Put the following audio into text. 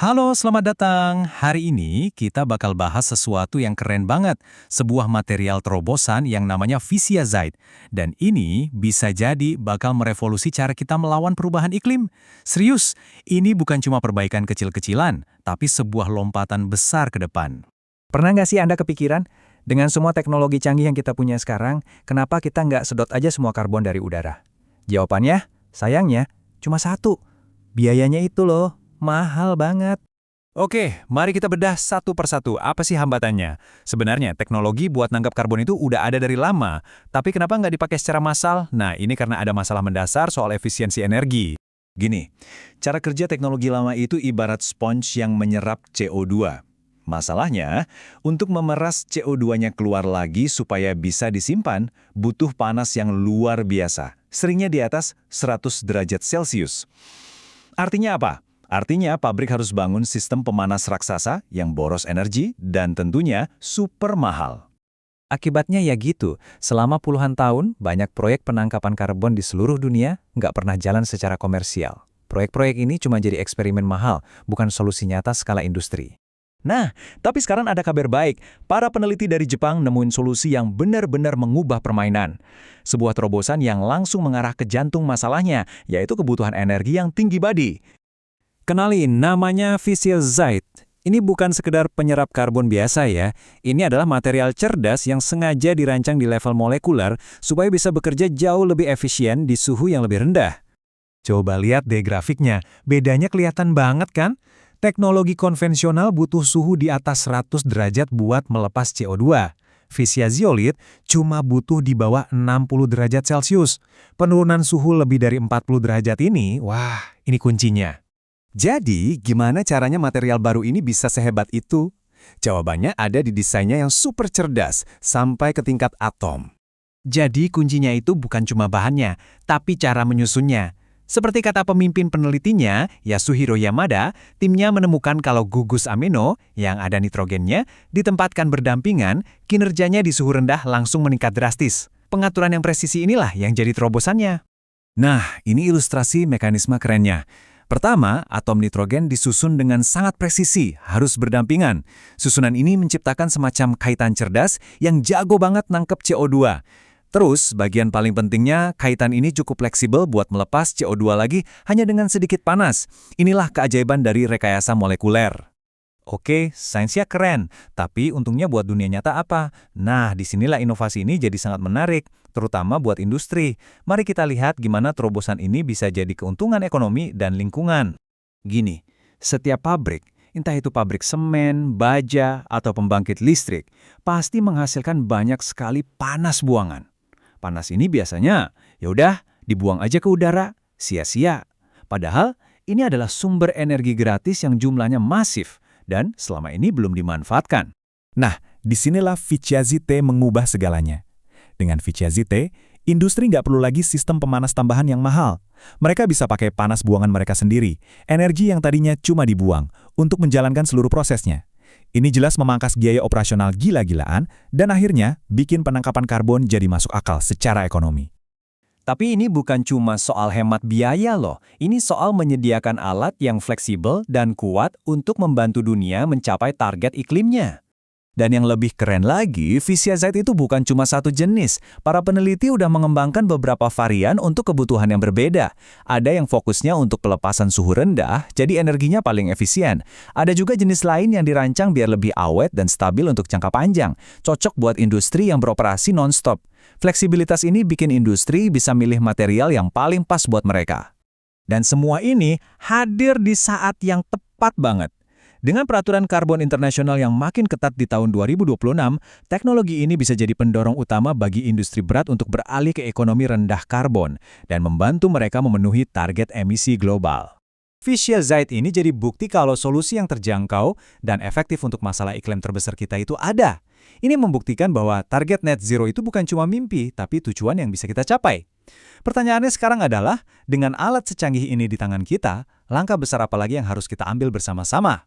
Halo, selamat datang. Hari ini kita bakal bahas sesuatu yang keren banget, sebuah material terobosan yang namanya Fisiazide. Dan ini bisa jadi bakal merevolusi cara kita melawan perubahan iklim. Serius, ini bukan cuma perbaikan kecil-kecilan, tapi sebuah lompatan besar ke depan. Pernah nggak sih Anda kepikiran, dengan semua teknologi canggih yang kita punya sekarang, kenapa kita nggak sedot aja semua karbon dari udara? Jawabannya, sayangnya, cuma satu. Biayanya itu loh, mahal banget. Oke, mari kita bedah satu persatu. Apa sih hambatannya? Sebenarnya teknologi buat nangkap karbon itu udah ada dari lama. Tapi kenapa nggak dipakai secara massal? Nah, ini karena ada masalah mendasar soal efisiensi energi. Gini, cara kerja teknologi lama itu ibarat sponge yang menyerap CO2. Masalahnya, untuk memeras CO2-nya keluar lagi supaya bisa disimpan, butuh panas yang luar biasa. Seringnya di atas 100 derajat Celcius. Artinya apa? Artinya pabrik harus bangun sistem pemanas raksasa yang boros energi dan tentunya super mahal. Akibatnya ya gitu, selama puluhan tahun, banyak proyek penangkapan karbon di seluruh dunia nggak pernah jalan secara komersial. Proyek-proyek ini cuma jadi eksperimen mahal, bukan solusi nyata skala industri. Nah, tapi sekarang ada kabar baik. Para peneliti dari Jepang nemuin solusi yang benar-benar mengubah permainan. Sebuah terobosan yang langsung mengarah ke jantung masalahnya, yaitu kebutuhan energi yang tinggi badi. Kenalin, namanya Fisiazide. Ini bukan sekedar penyerap karbon biasa ya. Ini adalah material cerdas yang sengaja dirancang di level molekuler supaya bisa bekerja jauh lebih efisien di suhu yang lebih rendah. Coba lihat deh grafiknya, bedanya kelihatan banget kan? Teknologi konvensional butuh suhu di atas 100 derajat buat melepas CO2. Fisiazide cuma butuh di bawah 60 derajat Celcius. Penurunan suhu lebih dari 40 derajat ini, wah, ini kuncinya. Jadi, gimana caranya material baru ini bisa sehebat itu? Jawabannya ada di desainnya yang super cerdas, sampai ke tingkat atom. Jadi, kuncinya itu bukan cuma bahannya, tapi cara menyusunnya. Seperti kata pemimpin penelitinya, Yasuhiro Yamada, timnya menemukan kalau gugus amino, yang ada nitrogennya, ditempatkan berdampingan, kinerjanya di suhu rendah langsung meningkat drastis. Pengaturan yang presisi inilah yang jadi terobosannya. Nah, ini ilustrasi mekanisme kerennya. Pertama, atom nitrogen disusun dengan sangat presisi, harus berdampingan. Susunan ini menciptakan semacam kaitan cerdas yang jago banget nangkep CO2. Terus, bagian paling pentingnya, kaitan ini cukup fleksibel buat melepas CO2 lagi hanya dengan sedikit panas. Inilah keajaiban dari rekayasa molekuler. Oke, sainsnya keren, tapi untungnya buat dunia nyata apa? Nah, disinilah inovasi ini jadi sangat menarik, terutama buat industri. Mari kita lihat gimana terobosan ini bisa jadi keuntungan ekonomi dan lingkungan. Gini, setiap pabrik, entah itu pabrik semen, baja, atau pembangkit listrik, pasti menghasilkan banyak sekali panas buangan. Panas ini biasanya, yaudah, dibuang aja ke udara, sia-sia. Padahal, ini adalah sumber energi gratis yang jumlahnya masif, dan selama ini belum dimanfaatkan. Nah, disinilah Fisiazide mengubah segalanya. Dengan Fisiazide, industri nggak perlu lagi sistem pemanas tambahan yang mahal. Mereka bisa pakai panas buangan mereka sendiri, energi yang tadinya cuma dibuang, untuk menjalankan seluruh prosesnya. Ini jelas memangkas biaya operasional gila-gilaan, dan akhirnya bikin penangkapan karbon jadi masuk akal secara ekonomi. Tapi ini bukan cuma soal hemat biaya loh, ini soal menyediakan alat yang fleksibel dan kuat untuk membantu dunia mencapai target iklimnya. Dan yang lebih keren lagi, Fisiazide itu bukan cuma satu jenis. Para peneliti udah mengembangkan beberapa varian untuk kebutuhan yang berbeda. Ada yang fokusnya untuk pelepasan suhu rendah, jadi energinya paling efisien. Ada juga jenis lain yang dirancang biar lebih awet dan stabil untuk jangka panjang. Cocok buat industri yang beroperasi non-stop. Fleksibilitas ini bikin industri bisa milih material yang paling pas buat mereka. Dan semua ini hadir di saat yang tepat banget. Dengan peraturan karbon internasional yang makin ketat di tahun 2026, teknologi ini bisa jadi pendorong utama bagi industri berat untuk beralih ke ekonomi rendah karbon dan membantu mereka memenuhi target emisi global. Fisiazide ini jadi bukti kalau solusi yang terjangkau dan efektif untuk masalah iklim terbesar kita itu ada. Ini membuktikan bahwa target net zero itu bukan cuma mimpi, tapi tujuan yang bisa kita capai. Pertanyaannya sekarang adalah, dengan alat secanggih ini di tangan kita, langkah besar apa lagi yang harus kita ambil bersama-sama?